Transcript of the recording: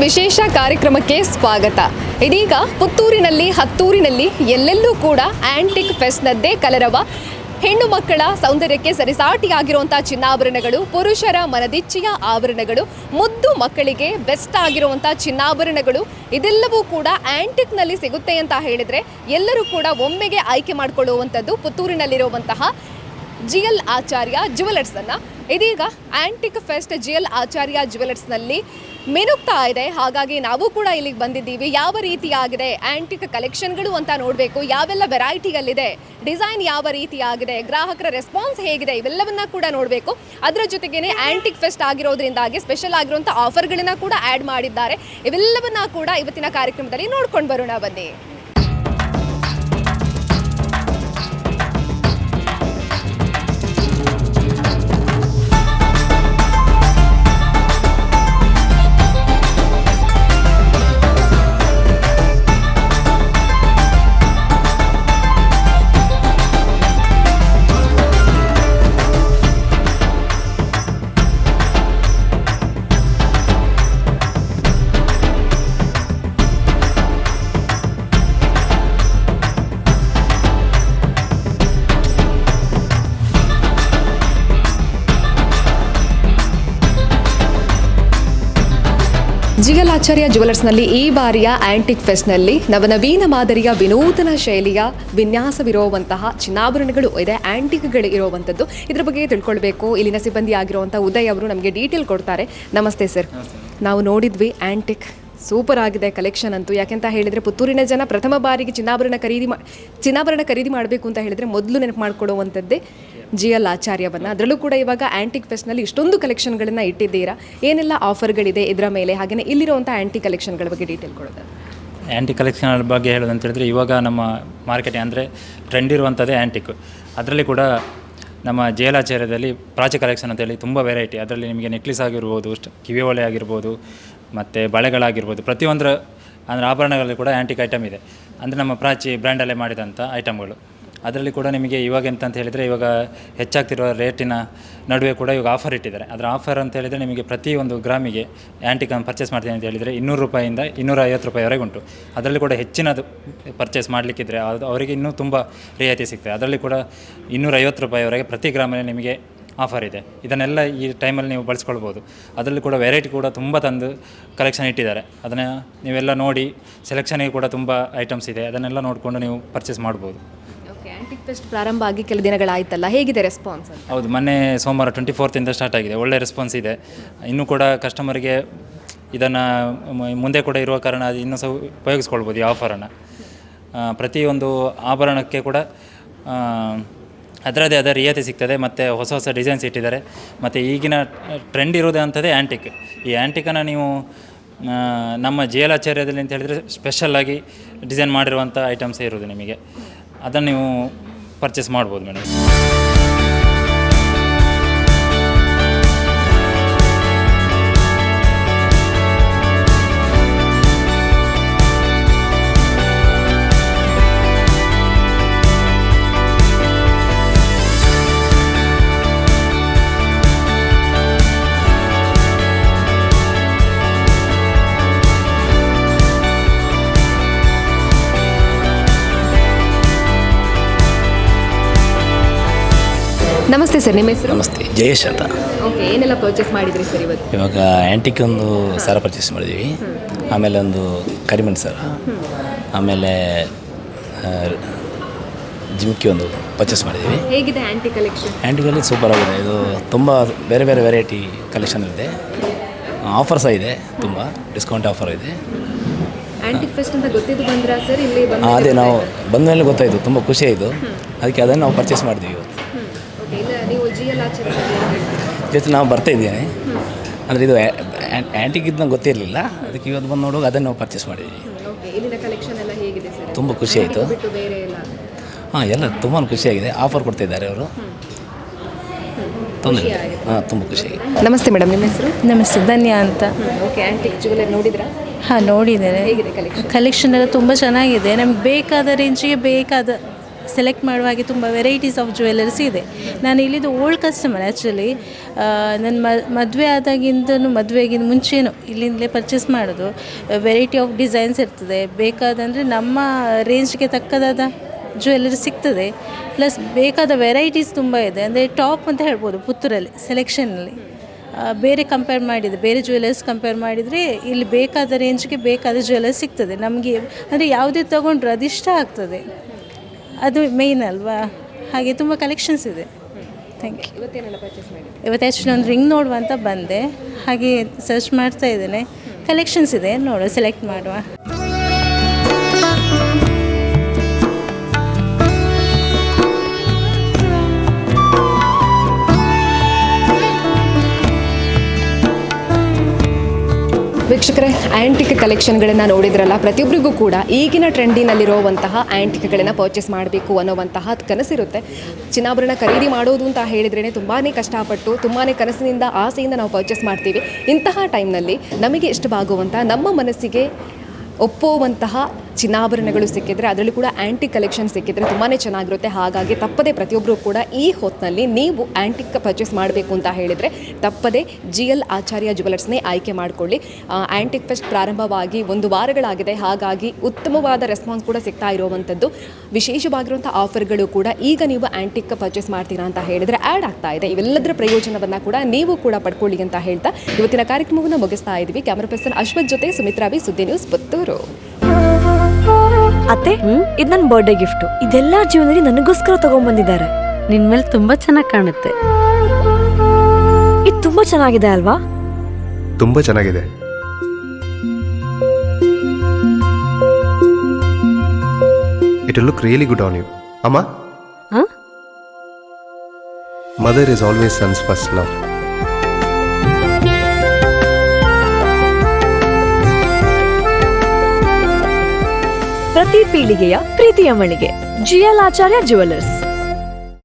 ವಿಶೇಷ ಕಾರ್ಯಕ್ರಮಕ್ಕೆ ಸ್ವಾಗತ. ಇದೀಗ ಪುತ್ತೂರಿನಲ್ಲಿ ಹತ್ತೂರಿನಲ್ಲಿ ಎಲ್ಲೆಲ್ಲೂ ಕೂಡ ಆಂಟಿಕ್ ಫೆಸ್ಟ್ನದ್ದೇ ಕಲರವ. ಹೆಣ್ಣು ಮಕ್ಕಳ ಸೌಂದರ್ಯಕ್ಕೆ ಸರಿಸಾಟಿಯಾಗಿರುವಂಥ ಚಿನ್ನಾಭರಣಗಳು, ಪುರುಷರ ಮನದಿಚ್ಛೆಯ ಆಭರಣಗಳು, ಮುದ್ದು ಮಕ್ಕಳಿಗೆ ಬೆಸ್ಟ್ ಆಗಿರುವಂಥ ಚಿನ್ನಾಭರಣಗಳು ಇದೆಲ್ಲವೂ ಕೂಡ ಆಂಟಿಕ್ನಲ್ಲಿ ಸಿಗುತ್ತೆ ಅಂತ ಹೇಳಿದರೆ ಎಲ್ಲರೂ ಕೂಡ ಒಮ್ಮೆಗೆ ಆಯ್ಕೆ ಮಾಡಿಕೊಳ್ಳುವಂಥದ್ದು ಪುತ್ತೂರಿನಲ್ಲಿರುವಂತಹ GL ಆಚಾರ್ಯ ಜ್ಯುವೆಲರ್ಸನ್ನು. ಇದೀಗ ಆಂಟಿಕ್ ಫೆಸ್ಟ್ GL ಆಚಾರ್ಯ ಜ್ಯುವೆಲರ್ಸ್ನಲ್ಲಿ ಮಿನುಗ್ತಾ ಇದೆ. ಹಾಗಾಗಿ ನಾವು ಕೂಡ ಇಲ್ಲಿಗೆ ಬಂದಿದ್ದೀವಿ. ಯಾವ ರೀತಿಯಾಗಿದೆ ಆಂಟಿಕ್ ಕಲೆಕ್ಷನ್ಗಳು ಅಂತ ನೋಡಬೇಕು. ಯಾವೆಲ್ಲ ವೆರೈಟಿಯಲ್ಲಿದೆ, ಡಿಸೈನ್ ಯಾವ ರೀತಿಯಾಗಿದೆ, ಗ್ರಾಹಕರ ರೆಸ್ಪಾನ್ಸ್ ಹೇಗಿದೆ, ಇವೆಲ್ಲವನ್ನ ಕೂಡ ನೋಡಬೇಕು. ಅದರ ಜೊತೆಗೇನೆ ಆಂಟಿಕ್ ಫೆಸ್ಟ್ ಆಗಿರೋದ್ರಿಂದಾಗಿ ಸ್ಪೆಷಲ್ ಆಗಿರುವಂಥ ಆಫರ್ಗಳನ್ನ ಕೂಡ ಆ್ಯಡ್ ಮಾಡಿದ್ದಾರೆ. ಇವೆಲ್ಲವನ್ನ ಕೂಡ ಇವತ್ತಿನ ಕಾರ್ಯಕ್ರಮದಲ್ಲಿ ನೋಡ್ಕೊಂಡು ಬರೋಣ ಬನ್ನಿ. GL ಆಚಾರ್ಯ ಜ್ಯುವೆಲರ್ಸ್ನಲ್ಲಿ ಈ ಬಾರಿಯ ಆಂಟಿಕ್ ಫೆಸ್ಟ್ನಲ್ಲಿ ನವನವೀನ ಮಾದರಿಯ ವಿನೂತನ ಶೈಲಿಯ ವಿನ್ಯಾಸವಿರುವಂತಹ ಚಿನ್ನಾಭರಣಗಳು ಇದೆ, ಆಂಟಿಕ್ಗಳು ಇರುವಂಥದ್ದು. ಇದ್ರ ಬಗ್ಗೆ ತಿಳ್ಕೊಳ್ಬೇಕು. ಇಲ್ಲಿನ ಸಿಬ್ಬಂದಿ ಆಗಿರುವಂಥ ಉದಯ್ ಅವರು ನಮಗೆ ಡೀಟೇಲ್ ಕೊಡ್ತಾರೆ. ನಮಸ್ತೆ ಸರ್. ನಾವು ನೋಡಿದ್ವಿ ಆಂಟಿಕ್ ಸೂಪರ್ ಆಗಿದೆ ಕಲೆಕ್ಷನ್ ಅಂತೂ. ಯಾಕೆಂತ ಹೇಳಿದರೆ ಪುತ್ತೂರಿನ ಜನ ಪ್ರಥಮ ಬಾರಿಗೆ ಚಿನ್ನಾಭರಣ ಖರೀದಿ ಮಾಡಬೇಕು ಅಂತ ಹೇಳಿದರೆ ಮೊದಲು ನೆನಪು ಮಾಡಿಕೊಡುವಂಥದ್ದೇ GL ಆಚಾರ್ಯವನ್ನು. ಅದರಲ್ಲೂ ಕೂಡ ಇವಾಗ ಆಂಟಿಕ್ ಫೆಸ್ಟ್ನಲ್ಲಿ ಇಷ್ಟೊಂದು ಕಲೆಕ್ಷನ್ಗಳನ್ನು ಇಟ್ಟಿದ್ದೀರಾ. ಏನೆಲ್ಲ ಆಫರ್ಗಳಿದೆ ಇದರ ಮೇಲೆ, ಹಾಗೆಯೇ ಇಲ್ಲಿರುವಂಥ ಆಂಟಿಕ್ ಕಲೆಕ್ಷನ್ಗಳ ಬಗ್ಗೆ ಡೀಟೇಲ್ ಕೊಡೋದು. ಆ್ಯಂಟಿಕ್ ಕಲೆಕ್ಷನ್ ಬಗ್ಗೆ ಹೇಳೋದಂತ ಹೇಳಿದ್ರೆ, ಇವಾಗ ನಮ್ಮ ಮಾರ್ಕೆಟ್ ಅಂದರೆ ಟ್ರೆಂಡ್ ಇರುವಂಥದ್ದೇ ಆ್ಯಂಟಿಕ್. ಅದರಲ್ಲಿ ಕೂಡ ನಮ್ಮ GL ಆಚಾರ್ಯದಲ್ಲಿ ಪ್ರಾಚಿ ಕಲೆಕ್ಷನ್ ಅಂತೇಳಿ ತುಂಬ ವೆರೈಟಿ. ಅದರಲ್ಲಿ ನಿಮಗೆ ನೆಕ್ಲೆಸ್ ಆಗಿರ್ಬೋದು, ಕಿವಿ ಓಲೆ ಆಗಿರ್ಬೋದು, ಮತ್ತು ಬಳೆಗಳಾಗಿರ್ಬೋದು, ಪ್ರತಿಯೊಂದರ ಅಂದರೆ ಆಭರಣಗಳಲ್ಲಿ ಕೂಡ ಆ್ಯಂಟಿಕ್ ಐಟಮ್ ಇದೆ. ಅಂದರೆ ನಮ್ಮ ಪ್ರಾಚಿ ಬ್ರ್ಯಾಂಡಲ್ಲೇ ಮಾಡಿದಂಥ ಐಟಮ್ಗಳು. ಅದರಲ್ಲಿ ಕೂಡ ನಿಮಗೆ ಇವಾಗ ಎಂತ ಹೇಳಿದರೆ, ಇವಾಗ ಹೆಚ್ಚಾಗ್ತಿರುವ ರೇಟಿನ ನಡುವೆ ಕೂಡ ಇವಾಗ ಆಫರ್ ಇಟ್ಟಿದ್ದಾರೆ. ಅದರ ಆಫರ್ ಅಂತ ಹೇಳಿದರೆ ನಿಮಗೆ ಪ್ರತಿಯೊಂದು ಗ್ರಾಮಿಗೆ ಆ್ಯಂಟಿಕನ್ನು ಪರ್ಚೇಸ್ ಮಾಡ್ತೀನಿ ಅಂತ ಹೇಳಿದರೆ 200 ರೂಪಾಯಿಂದ 250 ರೂಪಾಯಿವರೆಗೆ ಉಂಟು. ಅದರಲ್ಲಿ ಕೂಡ ಹೆಚ್ಚಿನದು ಪರ್ಚೇಸ್ ಮಾಡಲಿಕ್ಕಿದ್ರೆ ಅದು ಅವರಿಗೆ ಇನ್ನೂ ತುಂಬ ರಿಯಾಯಿತಿ ಸಿಗ್ತದೆ. ಅದರಲ್ಲಿ ಕೂಡ 250 ರೂಪಾಯಿವರೆಗೆ ಪ್ರತಿ ಗ್ರಾಮಲ್ಲಿ ನಿಮಗೆ ಆಫರ್ ಇದೆ. ಇದನ್ನೆಲ್ಲ ಈ ಟೈಮಲ್ಲಿ ನೀವು ಬಳಸ್ಕೊಳ್ಬೋದು. ಅದರಲ್ಲಿ ಕೂಡ ವೆರೈಟಿ ಕೂಡ ತುಂಬ ತಂದು ಕಲೆಕ್ಷನ್ ಇಟ್ಟಿದ್ದಾರೆ. ಅದನ್ನು ನೀವೆಲ್ಲ ನೋಡಿ, ಸೆಲೆಕ್ಷನಿಗೆ ಕೂಡ ತುಂಬ ಐಟಮ್ಸ್ ಇದೆ. ಅದನ್ನೆಲ್ಲ ನೋಡಿಕೊಂಡು ನೀವು ಪರ್ಚೇಸ್ ಮಾಡ್ಬೋದು. ಆಂಟಿಕ್ ಫೆಸ್ಟ್ ಪ್ರಾರಂಭ ಆಗಿ ಕೆಲ ದಿನಗಳಾಯ್ತಲ್ಲ, ಹೇಗಿದೆ ರೆಸ್ಪಾನ್ಸ್? ಹೌದು, ಮೊನ್ನೆ ಸೋಮವಾರ 24th ಸ್ಟಾರ್ಟ್ ಆಗಿದೆ. ಒಳ್ಳೆ ರೆಸ್ಪಾನ್ಸ್ ಇದೆ. ಇನ್ನೂ ಕೂಡ ಕಸ್ಟಮರಿಗೆ ಇದನ್ನು ಮುಂದೆ ಕೂಡ ಇರುವ ಕಾರಣ ಅದು ಇನ್ನೂ ಸಹ ಉಪಯೋಗಿಸ್ಕೊಳ್ಬೋದು ಈ ಆಫರನ್ನು. ಪ್ರತಿಯೊಂದು ಆಭರಣಕ್ಕೆ ಕೂಡ ಅದರದ್ದೇ ಆದ ರಿಯಾಯಿತಿ ಸಿಗ್ತದೆ. ಮತ್ತು ಹೊಸ ಹೊಸ ಡಿಸೈನ್ಸ್ ಇಟ್ಟಿದ್ದಾರೆ. ಮತ್ತು ಈಗಿನ ಟ್ರೆಂಡ್ ಇರೋದೇ ಅಂಥದ್ದೇ ಆ್ಯಂಟಿಕ್. ಈ ಆ್ಯಂಟಿಕನ್ನು ನೀವು ನಮ್ಮ GL ಆಚಾರ್ಯದಲ್ಲಿ ಅಂತ ಹೇಳಿದರೆ ಸ್ಪೆಷಲ್ಲಾಗಿ ಡಿಸೈನ್ ಮಾಡಿರುವಂಥ ಐಟಮ್ಸೇ ಇರೋದು ನಿಮಗೆ. ಅದನ್ನು ನೀವು ಪರ್ಚೇಸ್ ಮಾಡ್ಬೋದು ಮೇಡಮ್. ನಮಸ್ತೆ ಸರ್, ನಿಮ್ಮ ಹೆಸರು? ನಮಸ್ತೆ, ಜಯೇಶ್ ಅಂತ. ಓಕೆ, ಏನೆಲ್ಲ ಪರ್ಚೇಸ್ ಮಾಡಿದ್ರಿ ಸರ್ ಇವತ್ತು? ಇವಾಗ ಆ್ಯಂಟಿಕ್ ಒಂದು ಸರ ಪರ್ಚೇಸ್ ಮಾಡಿದ್ದೀವಿ. ಆಮೇಲೆ ಒಂದು ಕರಿಮಣ್ ಸರ, ಆಮೇಲೆ ಜಿಮ್ಕಿ ಒಂದು ಪರ್ಚೇಸ್ ಮಾಡಿದ್ದೀವಿ. ಹೇಗಿದೆ ಆ್ಯಂಟಿಕ್ ಕಲೆಕ್ಷನ್? ಆ್ಯಂಟಿಕಲ್ಲಿ ಸೂಪರ್ ಆಗಿದೆ. ಇದು ತುಂಬ ಬೇರೆ ಬೇರೆ ವೆರೈಟಿ ಕಲೆಕ್ಷನ್ ಇದೆ. ಆಫರ್ ಸಹ ಇದೆ, ತುಂಬ ಡಿಸ್ಕೌಂಟ್ ಆಫರ್ ಇದೆ. ಆಂಟಿಕ್ ಫೆಸ್ಟ್ ಅಂತ ಗೊತ್ತಿದ್ದು ಬಂದ್ರಾ ಸರ್? ಇಲ್ಲಿ ಅದೇ ನಾವು ಬಂದ ಮೇಲೆ ಗೊತ್ತಾಯಿತು, ತುಂಬ ಖುಷಿ ಆಯಿತು. ಅದಕ್ಕೆ ಅದನ್ನು ನಾವು ಪರ್ಚೇಸ್ ಮಾಡಿದ್ವಿ ಇವತ್ತು. ಓಕೆ, ಇಲ್ಲ ನೀವು ಜಿ ಎಲ್ ಜೊತೆ ನಾವು ಬರ್ತಾ ಇದ್ದೇನೆ, ಅಂದರೆ ಇದು ಆ್ಯಂಟಿಕ್ ಇದು ನಂಗೆ ಗೊತ್ತಿರಲಿಲ್ಲ, ಅದಕ್ಕೆ ಇವತ್ತು ಬಂದು ನೋಡುವಾಗ ಅದನ್ನು ನಾವು ಪರ್ಚೇಸ್ ಮಾಡಿದ್ವಿ. ಓಕೆ, ಇಲ್ಲಿನ ಕಲೆಕ್ಷನ್ ಎಲ್ಲ ಹೇಗಿದೆ ಸರ್? ತುಂಬ ಖುಷಿ ಆಯಿತು. ಬಿಟ್ಟು ಬೇರೆ ಎಲ್ಲ ಹಾಂ, ಎಲ್ಲ ತುಂಬಾ ಖುಷಿಯಾಗಿದೆ. ಆಫರ್ ಕೊಡ್ತಿದ್ದಾರೆ ಅವರು, ತೊಂದರೆ ಇಲ್ಲ. ಹಾಂ, ತುಂಬ ಖುಷಿಯಾಗಿದೆ. ನಮಸ್ತೆ ಮೇಡಮ್, ನಿಮ್ಮ ಹೆಸರು? ನಮಸ್ತೆ, ಧನ್ಯ ಅಂತ. ಓಕೆ, ಆಂಟಿಕ್ ಜ್ಯುವೆಲರಿ ನೋಡಿದ್ರಾ? ಹಾಂ, ನೋಡಿದ್ದೇನೆ. ಹೇಗಿದೆ ಕಲೆಕ್ಷನ್? ಕಲೆಕ್ಷನ್ ಎಲ್ಲ ತುಂಬ ಚೆನ್ನಾಗಿದೆ. ನಮಗೆ ಬೇಕಾದ ರೇಂಜಿಗೆ ಬೇಕಾದ ಸೆಲೆಕ್ಟ್ ಮಾಡುವ ಹಾಗೆ ತುಂಬ ವೆರೈಟೀಸ್ ಆಫ್ ಜ್ಯುವೆಲರ್ಸ್ ಇದೆ. ನಾನು ಇಲ್ಲಿದ್ದು ಓಲ್ಡ್ ಕಸ್ಟಮರ್ ಆ್ಯಕ್ಚುಲಿ. ನನ್ನ ಮದುವೆ ಆದಾಗಿಂದನೂ ಮದುವೆಗಿಂತ ಮುಂಚೆನೂ ಇಲ್ಲಿಂದಲೇ ಪರ್ಚೇಸ್ ಮಾಡೋದು. ವೆರೈಟಿ ಆಫ್ ಡಿಸೈನ್ಸ್ ಇರ್ತದೆ, ಬೇಕಾದಂದರೆ ನಮ್ಮ ರೇಂಜ್ಗೆ ತಕ್ಕದಾದ ಜ್ಯುವೆಲರಿ ಸಿಗ್ತದೆ. ಪ್ಲಸ್ ಬೇಕಾದ ವೆರೈಟೀಸ್ ತುಂಬ ಇದೆ, ಅಂದರೆ ಟಾಪ್ ಅಂತ ಹೇಳ್ಬೋದು ಪುತ್ತೂರಲ್ಲಿ ಸೆಲೆಕ್ಷನ್ನಲ್ಲಿ. ಬೇರೆ ಕಂಪೇರ್ ಮಾಡಿದರೆ, ಬೇರೆ ಜ್ಯುವೆಲರ್ಸ್ ಕಂಪೇರ್ ಮಾಡಿದರೆ ಇಲ್ಲಿ ಬೇಕಾದ ರೇಂಜ್ಗೆ ಬೇಕಾದ ಜ್ಯುವೆಲರ್ಸ್ ಸಿಗ್ತದೆ ನಮಗೆ. ಅಂದರೆ ಯಾವುದೇ ತೊಗೊಂಡ್ರೆ ಅದಿಷ್ಟ ಆಗ್ತದೆ, ಅದು ಮೇಯ್ನ್ ಅಲ್ವಾ. ಹಾಗೆ ತುಂಬ ಕಲೆಕ್ಷನ್ಸ್ ಇದೆ. Thank you. ಇವತ್ತೇನೆಲ್ಲ ಪರ್ಚೇಸ್ ಮಾಡಿ? ಇವತ್ತು ಆ್ಯಕ್ಚುಲಿ ಒಂದು ರಿಂಗ್ ನೋಡುವ ಅಂತ ಬಂದೆ, ಹಾಗೆ ಸರ್ಚ್ ಮಾಡ್ತಾ ಇದ್ದೇನೆ. ಕಲೆಕ್ಷನ್ಸ್ ಇದೆ, ನೋಡುವ, ಸೆಲೆಕ್ಟ್ ಮಾಡುವ. ವೀಕ್ಷಕರೇ, ಆ್ಯಂಟಿಕ್ ಕಲೆಕ್ಷನ್ಗಳನ್ನು ನೋಡಿದ್ರಲ್ಲ, ಪ್ರತಿಯೊಬ್ಬರಿಗೂ ಕೂಡ ಈಗಿನ ಟ್ರೆಂಡಿನಲ್ಲಿರುವಂತಹ ಆ್ಯಂಟಿಕ್ಗಳನ್ನು ಪರ್ಚೇಸ್ ಮಾಡಬೇಕು ಅನ್ನೋವಂತಹ ಕನಸಿರುತ್ತೆ. ಚಿನ್ನಾಭರಣ ಖರೀದಿ ಮಾಡೋದು ಅಂತ ಹೇಳಿದ್ರೇ ತುಂಬಾ ಕಷ್ಟಪಟ್ಟು, ತುಂಬಾ ಕನಸಿನಿಂದ, ಆಸೆಯಿಂದ ನಾವು ಪರ್ಚೇಸ್ ಮಾಡ್ತೀವಿ. ಇಂತಹ ಟೈಮ್ನಲ್ಲಿ ನಮಗೆ ಇಷ್ಟವಾಗುವಂಥ, ನಮ್ಮ ಮನಸ್ಸಿಗೆ ಒಪ್ಪುವಂತಹ ಚಿನ್ನಾಭರಣಗಳು ಸಿಕ್ಕಿದ್ರೆ, ಅದರಲ್ಲೂ ಕೂಡ ಆ್ಯಂಟಿಕ್ ಕಲೆಕ್ಷನ್ ಸಿಕ್ಕಿದ್ರೆ ತುಂಬಾ ಚೆನ್ನಾಗಿರುತ್ತೆ. ಹಾಗಾಗಿ ತಪ್ಪದೆ ಪ್ರತಿಯೊಬ್ಬರು ಕೂಡ ಈ ಹೊತ್ತಿನಲ್ಲಿ ನೀವು ಆ್ಯಂಟಿಕ್ ಪರ್ಚೇಸ್ ಮಾಡಬೇಕು ಅಂತ ಹೇಳಿದರೆ ತಪ್ಪದೆ GL ಆಚಾರ್ಯ ಜ್ಯುವೆಲರ್ಸ್ನೇ ಆಯ್ಕೆ ಮಾಡಿಕೊಳ್ಳಿ. ಆ್ಯಂಟಿಕ್ ಫೆಸ್ಟ್ ಪ್ರಾರಂಭವಾಗಿ 1 ವಾರಗಳಾಗಿದೆ, ಹಾಗಾಗಿ ಉತ್ತಮವಾದ ರೆಸ್ಪಾನ್ಸ್ ಕೂಡ ಸಿಗ್ತಾ ಇರುವಂಥದ್ದು. ವಿಶೇಷವಾಗಿರುವಂಥ ಆಫರ್ಗಳು ಕೂಡ ಈಗ ನೀವು ಆ್ಯಂಟಿಕ್ ಪರ್ಚೇಸ್ ಮಾಡ್ತೀರಾ ಅಂತ ಹೇಳಿದರೆ ಆ್ಯಡ್ ಆಗ್ತಾ ಇದೆ. ಇವೆಲ್ಲದರ ಪ್ರಯೋಜನವನ್ನು ಕೂಡ ನೀವು ಕೂಡ ಪಡ್ಕೊಳ್ಳಿ ಅಂತ ಹೇಳ್ತಾ ಇವತ್ತಿನ ಕಾರ್ಯಕ್ರಮವನ್ನು ಮುಗಿಸ್ತಾ ಇದ್ವಿ. ಕ್ಯಾಮರಾ ಪರ್ಸನ್ ಅಶ್ವಥ್ ಜೊತೆ ಸುಮಿತ್ರಾ ವಿ, ಸುದ್ದಿ ನ್ಯೂಸ್, ಪುತ್ತೂರು. ಅತ್ತೆ, ಇದು ನನ್ನ ಬರ್ಡೇ ಗಿಫ್ಟ್. ಇದೆಲ್ಲ ಜೀವನದಲ್ಲಿ ನನಗೋಸ್ಕರ ತಗೊಂಡ್ಬಂದಿದ್ದಾರೆ. ನಿನ್ ಮೇಲೆ ತುಂಬಾ ಚೆನ್ನಾಗಿ ಕಾಣುತ್ತೆ. ಇದು ತುಂಬಾ ಚೆನ್ನಾಗಿದೆ ಅಲ್ವಾ? ತುಂಬಾ ಚೆನ್ನಾಗಿದೆ. It will look really good on you. Amma? Huh? Mother is always son's first love. ಪ್ರತಿ ಪೀಳಿಗೆಯ ಪ್ರೀತಿಯ ಮಳಿಗೆ GL ಆಚಾರ್ಯ ಜ್ಯುವೆಲರ್ಸ್.